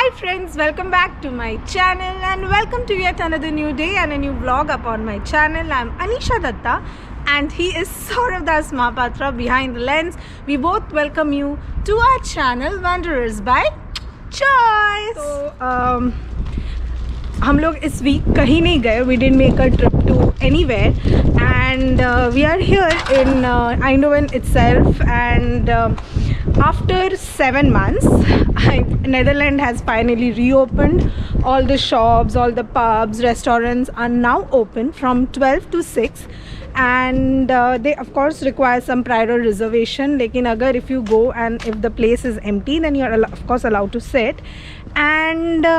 Hi friends, welcome back to my channel and welcome to yet another new day and a new vlog upon my channel. I'm Anisha Datta and he is Saurav Das Mahapatra behind the lens. We both welcome you to our channel Wanderers by Choice. So हम लोग इस week कहीं नहीं गए. We didn't make a trip to anywhere and we are here in Eindhoven itself and after 7 months Netherlands has finally reopened. All the shops, all the pubs, restaurants are now open from 12 to 6 and they of course require some prior reservation. लेकिन अगर if you go and if the place is empty then you are of course allowed to sit and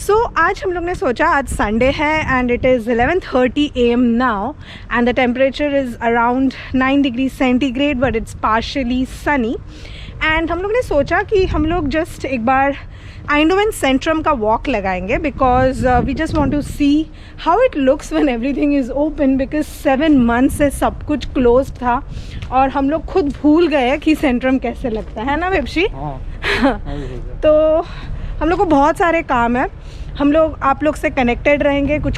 so आज हम लोग ने सोचा आज Sunday है and it is 11:30 AM now and the temperature is around 9 degrees centigrade but it's partially sunny and हम लोग ने सोचा कि हम लोग just एक बार Eindhoven Centrum का walk लगाएंगे because we just want to see how it looks when everything is open because 7 months से सब कुछ closed था और हम लोग खुद भूल गए कि Centrum कैसे लगता है ना वेबशी. तो हम लोग को बहुत सारे काम है. हम लोग आप लोग से कनेक्टेड रहेंगे, कुछ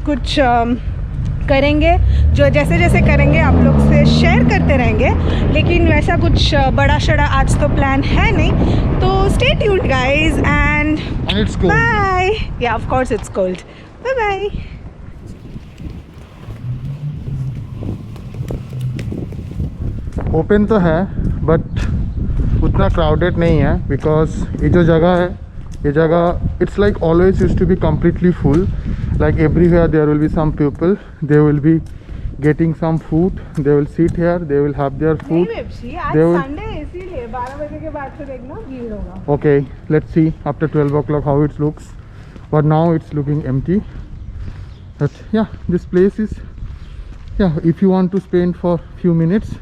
करेंगे जो जैसे जैसे करेंगे आप लोग से शेयर करते रहेंगे लेकिन वैसा कुछ बड़ा शड़ा आज तो प्लान है नहीं. तो stay tuned guys and bye. Yeah of course it's cold. Bye bye. Open तो है बट उतना क्राउडेड नहीं है बिकॉज ये जो जगह है ये जगह it's like always used to be completely full. Like everywhere there will be some people, they will be getting some food, they will sit here, they will have their food. They will Sunday इसीलिए 12 बजे के बाद से देखना भीड़ होगा. Okay, let's see after 12 o'clock how it looks, but now it's looking empty. But yeah, this place is, yeah, if you want to spend for few minutes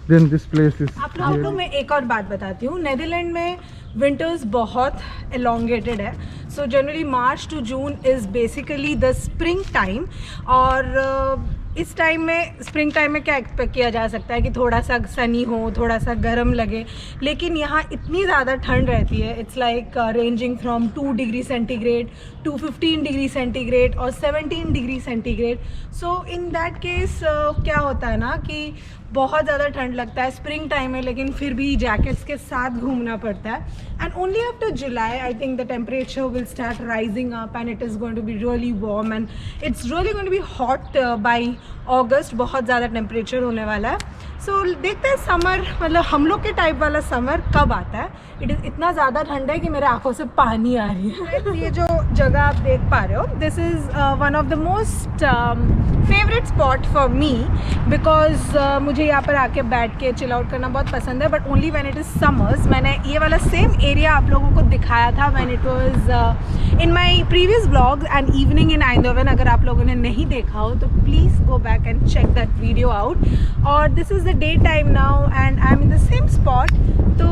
then this place is. आप लोगों को मैं एक और बात बताती हूँ. Netherland में विंटर्स बहुत elongated है. So generally March to June is basically the spring time और इस टाइम में स्प्रिंग टाइम में क्या एक्सपेक्ट किया जा सकता है कि थोड़ा सा सनी हो, थोड़ा सा गर्म लगे. लेकिन यहाँ इतनी ज़्यादा ठंड रहती है. It's like ranging from 2 degree centigrade to 15 degree centigrade और 17 degree centigrade. So in that case क्या होता है ना कि बहुत ज़्यादा ठंड लगता है. स्प्रिंग टाइम है लेकिन फिर भी जैकेट्स के साथ घूमना पड़ता है. And only after July I think the temperature will start rising up and it is going to be really warm and it's really going to be hot by August. बहुत ज़्यादा टेम्परेचर होने वाला है. सो देखते हैं समर मतलब हम लोग के टाइप वाला समर कब आता है. इतना ज़्यादा ठंड है कि मेरे आंखों से पानी आ रही है. ये जो जगह आप देख पा रहे हो this is one of the most favourite spot for me because मुझे यहाँ पर आके बैठ के चिल आउट करना बहुत पसंद है but only when it is summers. मैंने ये वाला सेम एरिया आप लोगों को दिखाया था when it was in my previous vlogs and evening in Eindhoven. अगर आप लोगों ने नहीं देखा हो तो please go back and check that video out. और this is the day time now and I am in the same spot. तो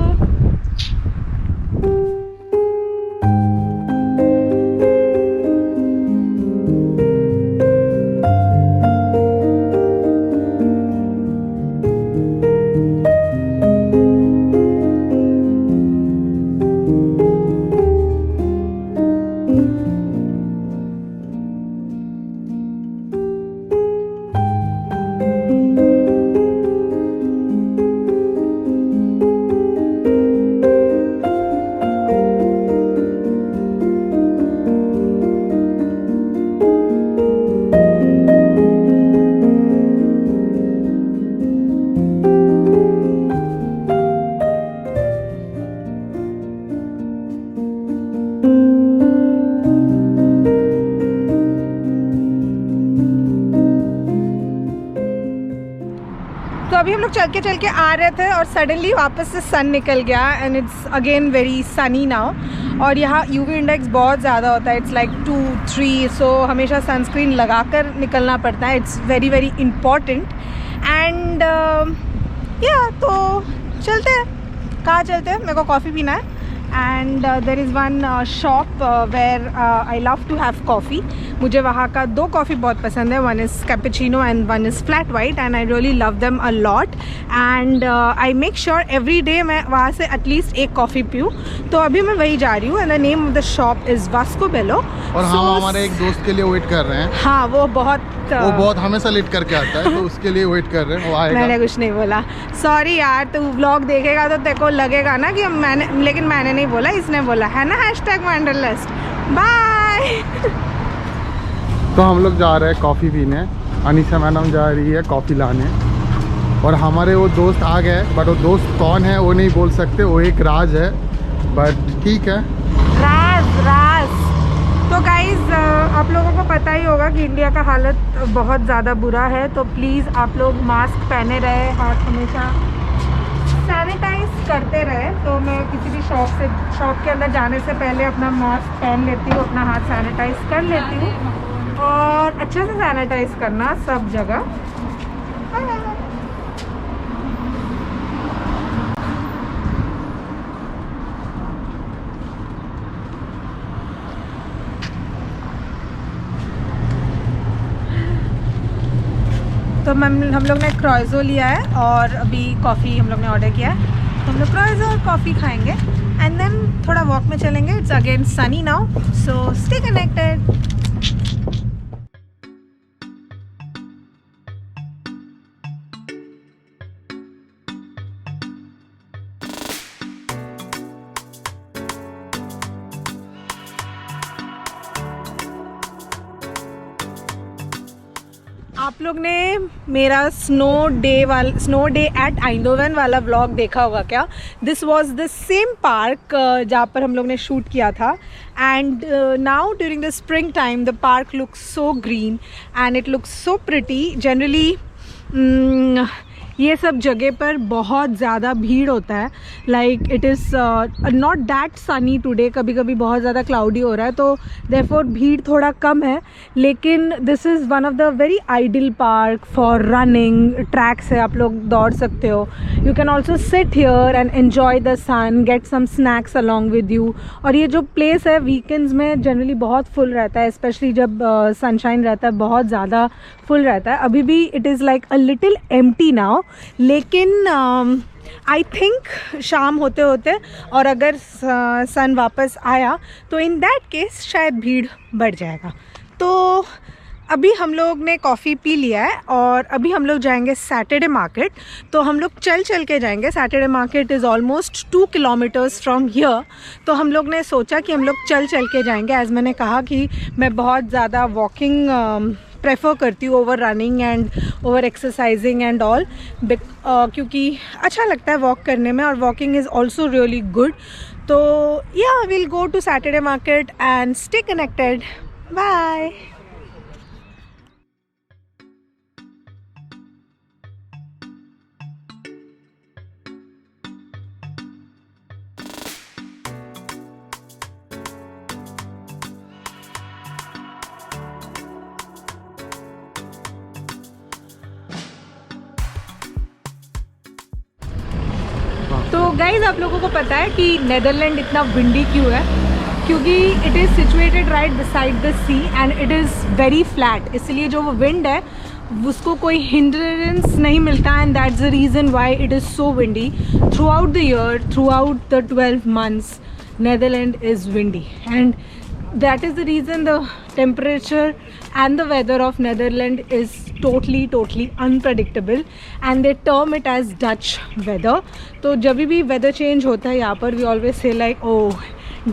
अभी हम लोग चल के आ रहे थे और सडनली वापस से सन निकल गया and it's again very Sunny now. और यहाँ यूवी इंडेक्स बहुत ज़्यादा होता है. इट्स लाइक 2-3 सो हमेशा सनस्क्रीन लगा कर निकलना पड़ता है. It's very very important and या तो चलते हैं. कहाँ चलते हैं? मेरे को कॉफ़ी पीना है and there is one shop where I love to have coffee. मुझे वहाँ का 2 कॉफ़ी बहुत पसंद है. One is cappuccino and one is flat white and I really love them a lot. And I make sure every day मैं वहाँ से at least एक कॉफ़ी पीऊँ. तो अभी मैं वही जा रही हूँ and the name of the shop is Vasco Bello. और हम हमारे एक दोस्त के लिए वेट कर रहे हैं. हाँ, वो बहुत हमेशा लेट करके आता है, तो उसके लिए वेट कर रहे हैं. वो आएगा. मैंने कुछ नहीं बोला. सॉरी यार, तू व्लॉग देखेगा तो तेरे को लगेगा ना कि लेकिन मैंने नहीं बोला, इसने बोला है ना. #wanderlust. बाय. तो हम लोग जा रहे हैं कॉफ़ी पीने. अनीशा मैडम जा रही है कॉफ़ी लाने और हमारे वो दोस्त आ गए. बट वो दोस्त कौन है वो नहीं बोल सकते, वो एक राज है. बट ठीक है, राज. तो गाइज़ आप लोगों को पता ही होगा कि इंडिया का हालत बहुत ज़्यादा बुरा है. तो प्लीज़ आप लोग मास्क पहने रहे, हाथ हमेशा सैनिटाइज करते रहे. तो मैं किसी भी शॉप के अंदर जाने से पहले अपना मास्क पहन लेती हूँ, अपना हाथ सैनिटाइज कर लेती हूँ. और अच्छे से सैनिटाइज करना सब जगह. तो हम लोग ने क्रॉइज़ो लिया है और अभी कॉफ़ी हम लोग ने ऑर्डर किया है. तो हम लोग क्रॉइज़ो और कॉफ़ी खाएंगे एंड देन थोड़ा वॉक में चलेंगे. It's again Sunny now, so stay connected. आप लोग ने मेरा स्नो डे एट आइंडोवन वाला व्लॉग देखा होगा क्या? This was the same park जहाँ पर हम लोग ने शूट किया था. And now during the spring time the park looks so green and it looks so pretty. Generally ये सब जगह पर बहुत ज़्यादा भीड़ होता है. Like it is not that Sunny today, कभी कभी बहुत ज़्यादा क्लाउडी हो रहा है, तो देयरफॉर भीड़ थोड़ा कम है. लेकिन this is one of the very ideal park for running. Tracks है, आप लोग दौड़ सकते हो. You can also sit here and enjoy the sun, get some snacks along with you. और ये जो प्लेस है वीकेंड्स में जनरली बहुत फुल रहता है, स्पेशली जब सनशाइन रहता है, बहुत ज़्यादा फुल रहता है. अभी भी it is like a little empty now, लेकिन आई थिंक शाम होते होते और अगर सन वापस आया तो इन दैट केस शायद भीड़ बढ़ जाएगा. तो अभी हम लोग ने कॉफ़ी पी लिया है और अभी हम लोग जाएंगे सैटरडे मार्केट. तो हम लोग चल के जाएंगे. Saturday market is almost 2 kilometres from here. तो हम लोग ने सोचा कि हम लोग चल के जाएंगे. एज़ मैंने कहा कि मैं बहुत ज़्यादा वॉकिंग प्रेफर करती हूँ over running and over exercising and all, क्योंकि अच्छा लगता है वॉक करने में और walking is also really good. तो या will go to Saturday market and stay connected. Bye. तो गाइज आप लोगों को पता है कि नेदरलैंड इतना विंडी क्यों है? क्योंकि it is situated right beside the sea and it is very flat. इसलिए जो वो विंड है उसको कोई हिंड्रेंस नहीं मिलता and that's the reason why it is so windy through out the year. Through out the 12 months Netherlands is windy and that is the reason the temperature and the weather of Netherlands is totally unpredictable and they term it as Dutch weather. तो जब भी weather change होता है यहाँ पर we always say like oh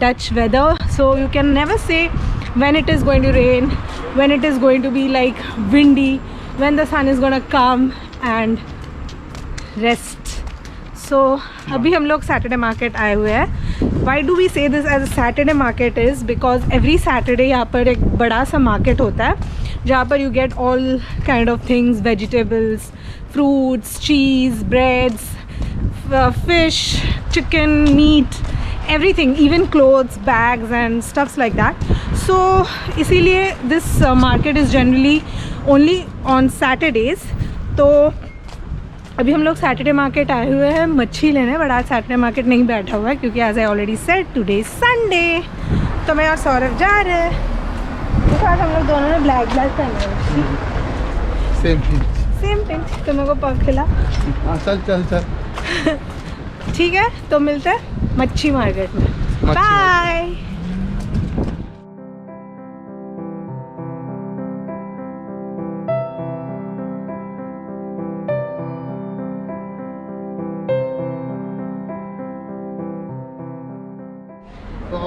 Dutch weather. So you can never say when it is going to rain, when it is going to be like windy, when the sun is gonna come and rest. So अभी हम लोग Saturday market आए हुए हैं. Why do we say this as a Saturday market is because every Saturday यहाँ पर एक बड़ा सा मार्केट होता है जहाँ पर you get all kind of things, vegetables, fruits, cheese, breads, fish, chicken, meat, everything, even clothes, bags and stuffs like that. So इसीलिए this market is generally only on Saturdays. तो अभी हम लोग सैटरडे मार्केट आए हुए हैं मच्छी लेने, बट आज सैटरडे मार्केट नहीं बैठा हुआ है क्योंकि as I already said today Sunday. तो मैं और सौरभ जा रहे हैं। तो आज हम लोग दोनों ने ब्लैक पहने हुए, सेम पिंच। तो मेरे को पग खिला। हाँ चल ठीक है, तो मिलते हैं मच्छी मार्केट में। बाय।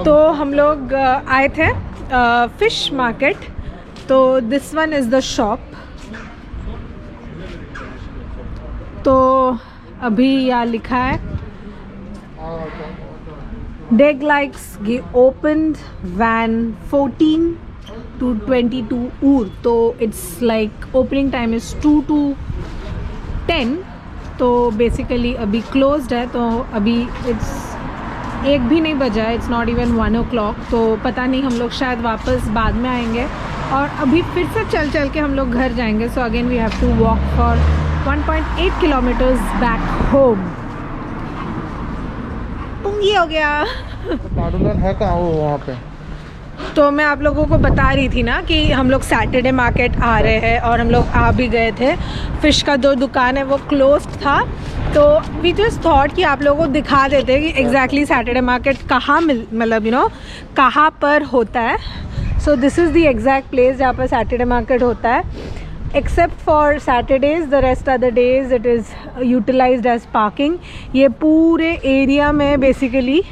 तो हम लोग आए थे फिश मार्केट। तो this one is the shop. तो अभी यहाँ लिखा है Dag Likes opened van 14 to 22 Ur. तो it's like opening time is 2 to 10. तो बेसिकली अभी क्लोज्ड है। तो अभी इट्स 1 भी नहीं बजा है, इट्स नॉट इवन 1 o'clock। तो पता नहीं, हम लोग शायद वापस बाद में आएंगे और अभी फिर से चल के हम लोग घर जाएंगे। So again we have to walk for 1.8 kilometres back home. पुंगी हो गया। पाडुलर है कहाँ वो वहाँ पे? तो मैं आप लोगों को बता रही थी ना कि हम लोग सैटरडे मार्केट आ रहे हैं और हम लोग आ भी गए थे। फ़िश का जो दुकान है वो क्लोज्ड था। तो वी जस्ट थॉट कि आप लोगों को दिखा देते कि एग्जैक्टली सैटरडे मार्केट कहाँ मतलब कहाँ पर होता है। So this is the exact place जहाँ पर सैटरडे मार्केट होता है। Except for Saturdays, the rest of the days it is utilised as parking. ये पूरे एरिया में बेसिकली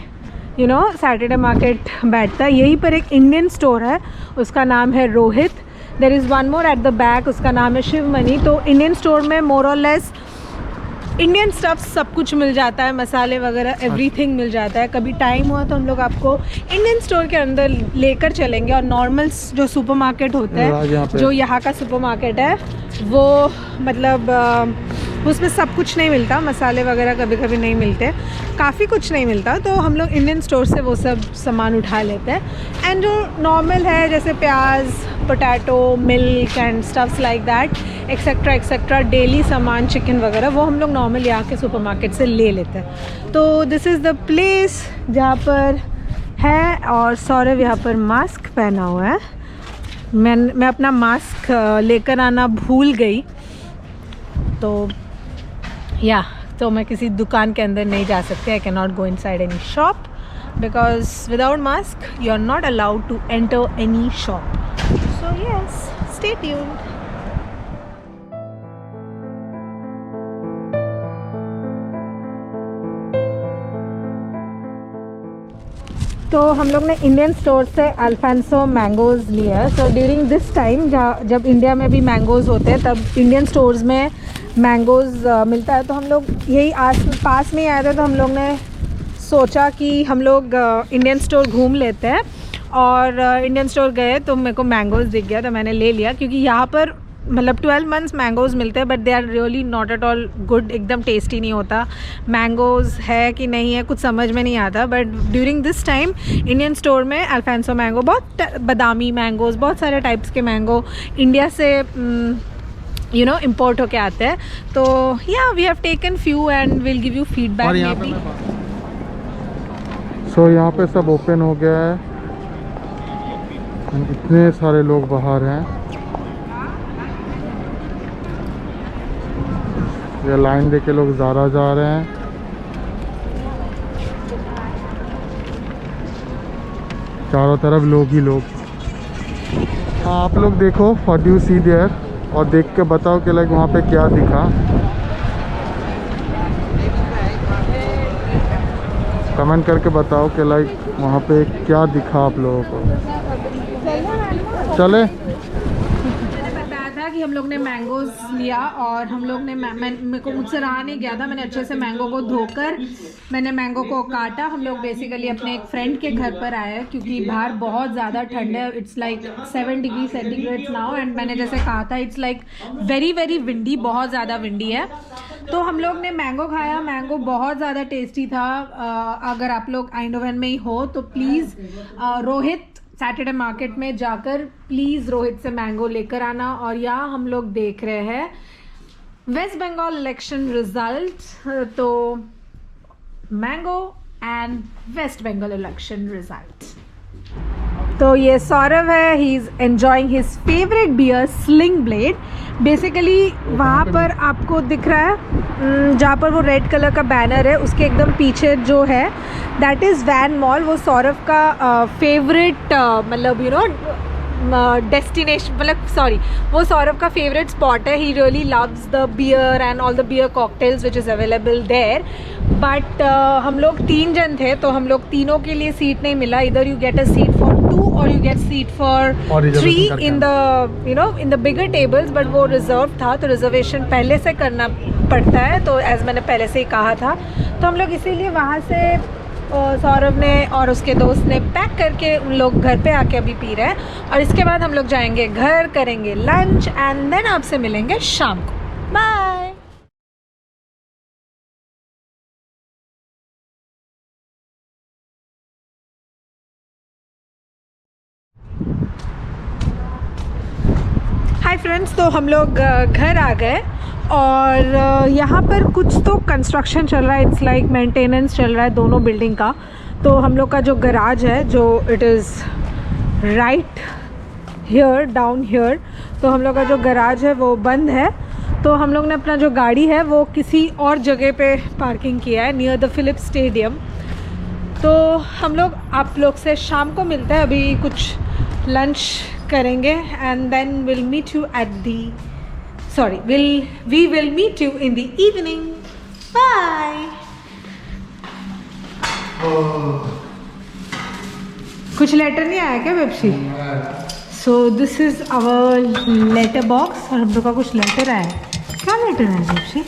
सैटरडे मार्केट बैठता है। यहीं पर एक इंडियन स्टोर है, उसका नाम है Rohit. There is one more at the back, उसका नाम है शिवमणि। तो इंडियन स्टोर में मोर और लेस इंडियन स्टफ सब कुछ मिल जाता है, मसाले वगैरह एवरीथिंग मिल जाता है। कभी टाइम हुआ तो हम लोग आपको इंडियन स्टोर के अंदर लेकर चलेंगे। और नॉर्मल जो सुपरमार्केट होता है, जो यहाँ का सुपरमार्केट है, वो मतलब उसमें सब कुछ नहीं मिलता, मसाले वगैरह कभी कभी नहीं मिलते, काफ़ी कुछ नहीं मिलता। तो हम लोग इंडियन स्टोर से वो सब सामान उठा लेते हैं। एंड जो नॉर्मल है जैसे प्याज, potato, milk and stuffs like that etcetera daily सामान, चिकन वगैरह, वो हम लोग नॉर्मल यहाँ के सुपरमार्केट से ले लेते हैं। तो दिस इज़ द प्लेस जहाँ पर है। और सौरभ यहाँ पर मास्क पहना हुआ है। मैं अपना मास्क लेकर आना भूल गई। तो मैं किसी दुकान के अंदर नहीं जा सकती। I can not go inside any shop because without mask you are not allowed to enter any shop. So yes, stay tuned. तो हम लोग ने इंडियन स्टोर से अल्फांसो मैंगोज़ लिया। सो ड्यूरिंग दिस टाइम जब इंडिया में भी मैंगोज़ होते हैं तब इंडियन स्टोर्स में मैंगोज़ मिलता है। तो हम लोग यही पास में ही आए थे। तो हम लोग ने सोचा कि हम लोग इंडियन स्टोर घूम लेते हैं। और इंडियन स्टोर गए तो मेरे को मैंगोज़ दिख गया तो मैंने ले लिया। क्योंकि यहाँ पर मतलब 12 months मैंगोज़ मिलते हैं, but they are really not at all good. एकदम टेस्टी नहीं होता। मैंगोज़ है कि नहीं है कुछ समझ में नहीं आता। But during this time Indian store में अल्फांसो मैंगो, बहुत बादामी मैंगोज़, बहुत सारे टाइप्स के मैंगो इंडिया से इम्पोर्ट होके आते हैं। तो yeah we have taken few and will give you feedback maybe. So यहाँ पे सब ओपन हो गया है। इतने सारे लोग बाहर हैं। ये लाइन देके लोग ज़ारा जा रहे हैं। चारों तरफ लोग ही लोग। हाँ, आप लोग देखो, what do you see there, और देख के बताओ कि लाइक वहाँ पे क्या दिखा। कमेंट करके बताओ कि लाइक वहाँ पे क्या दिखा आप लोगों को। चले कि हम लोग ने मैंगोज़ लिया और हम लोग ने मेरे को मुझसे रहा नहीं गया था। मैंने अच्छे से मैंगो को धोकर मैंने मैंगो को काटा। हम लोग बेसिकली अपने एक फ्रेंड के घर पर आए हैं क्योंकि बाहर बहुत ज़्यादा ठंड है। It's like 7 degree centigrade now. And मैंने जैसे कहा था it's like very very windy, बहुत ज़्यादा विंडी है। तो हम लोग ने मैंगो खाया। मैंगो बहुत ज़्यादा टेस्टी था। अगर आप लोग आइंडोवन में ही हो तो प्लीज़ रोहित सैटरडे मार्केट में जाकर प्लीज़ रोहित से मैंगो लेकर आना। और यहाँ हम लोग देख रहे हैं वेस्ट बंगाल इलेक्शन रिजल्ट, तो mango and West Bengal election result. तो ये सौरभ है, he is enjoying his favourite beer sling blade. Basically वहाँ पर आपको दिख रहा है जहाँ पर वो रेड कलर का बैनर है, उसके एकदम पीछे जो है दैट इज़ वैन मॉल। वो सौरभ का फेवरेट मतलब यू नो डेस्टिनेशन, मतलब सॉरी, वो सौरभ का फेवरेट स्पॉट है। He really loves the beer and all the beer cocktails which is available there. But हम लोग 3 जन थे, तो हम लोग तीनों के लिए सीट नहीं मिला। इधर you get a seat for 2 और you get seat for 3 in the you know in the bigger tables, but वो रिजर्व था, तो रिजर्वेशन पहले से करना पड़ता है। तो एज मैंने पहले से ही कहा था, तो हम लोग इसीलिए वहाँ से सौरभ ने और उसके दोस्त ने पैक करके उन लोग घर पे आके अभी पी रहे हैं। और इसके बाद हम लोग जाएंगे घर, करेंगे लंच एंड देन आपसे मिलेंगे शाम को। बाय। हाय फ्रेंड्स, तो हम लोग घर आ गए और यहाँ पर कुछ तो कंस्ट्रक्शन चल रहा है, इट्स लाइक मेंटेनेंस चल रहा है दोनों बिल्डिंग का। तो हम लोग का जो गराज है, जो it is right here down here, तो हम लोग का जो गराज है वो बंद है। तो हम लोग ने अपना जो गाड़ी है वो किसी और जगह पे पार्किंग किया है नियर द फिलिप स्टेडियम। तो हम लोग आप लोग से शाम को मिलते हैं, अभी कुछ लंच करेंगे and then will meet you at the we will meet you in the evening. Bye. कुछ लेटर नहीं आया क्या Pepsi? So this is our letter box और हम लोग का कुछ लेटर आया है। क्या लेटर है पेप्सी?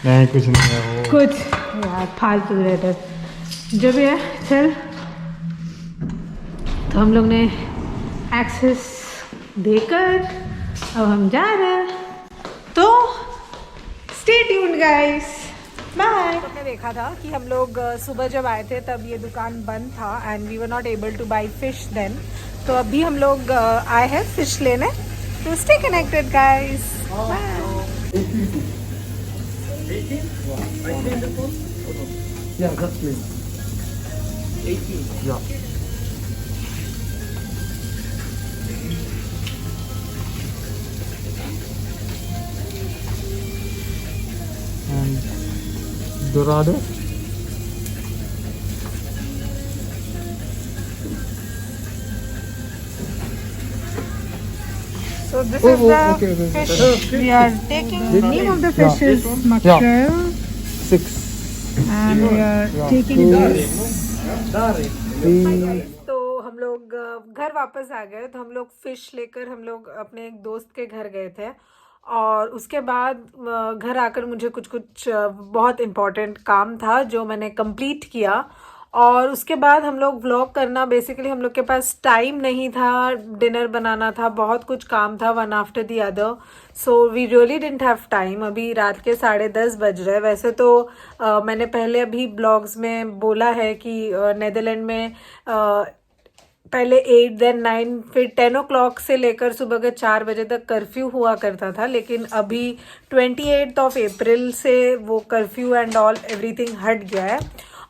नहीं, कुछ नहीं है वो। कुछ यार फालतू लेटर जो भी है। चल, तो हम लोग ने एक्सेस देकर अब हम जा रहे हैं, तो स्टे ट्यून्ड गाइस, बाय। हमने देखा था कि हम लोग सुबह जब आए थे तब ये दुकान बंद था and we were not able to buy fish then. तो अभी हम लोग आए हैं फिश लेने, तो stay connected guys, bye. Yeah, that's clean. 18. Yeah. And Dorado. So this is the fish we are taking. The name of the fish is mackerel. 6. And we are taking this. तो हम लोग घर वापस आ गए, तो हम लोग फ़िश लेकर हम लोग अपने एक दोस्त के घर गए थे। और उसके बाद घर आकर मुझे कुछ बहुत इम्पोर्टेंट काम था जो मैंने कंप्लीट किया। और उसके बाद हम लोग व्लॉग करना, बेसिकली हम लोग के पास टाइम नहीं था, डिनर बनाना था, बहुत कुछ काम था one after the other, so we really didn't have time. अभी रात के 10:30 बज रहे हैं। वैसे तो मैंने पहले अभी ब्लॉग्स में बोला है कि नीदरलैंड में पहले 8 then 9 फिर 10 o'clock से लेकर सुबह के 4 बजे तक कर्फ्यू हुआ करता था, लेकिन अभी 28 अप्रैल से वो कर्फ्यू एंड ऑल एवरीथिंग हट गया है।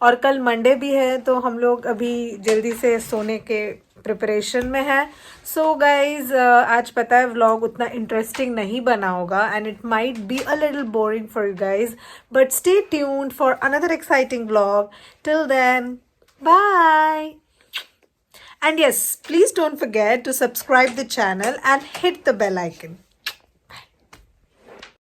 और कल मंडे भी है, तो हम लोग अभी जल्दी से सोने के प्रिपरेशन में है। सो गाइज, आज पता है व्लॉग उतना इंटरेस्टिंग नहीं बना होगा and it might be a little boring for you guys, but stay tuned for another exciting vlog. Till then, bye. And yes, please don't forget to subscribe the channel and hit the bell icon.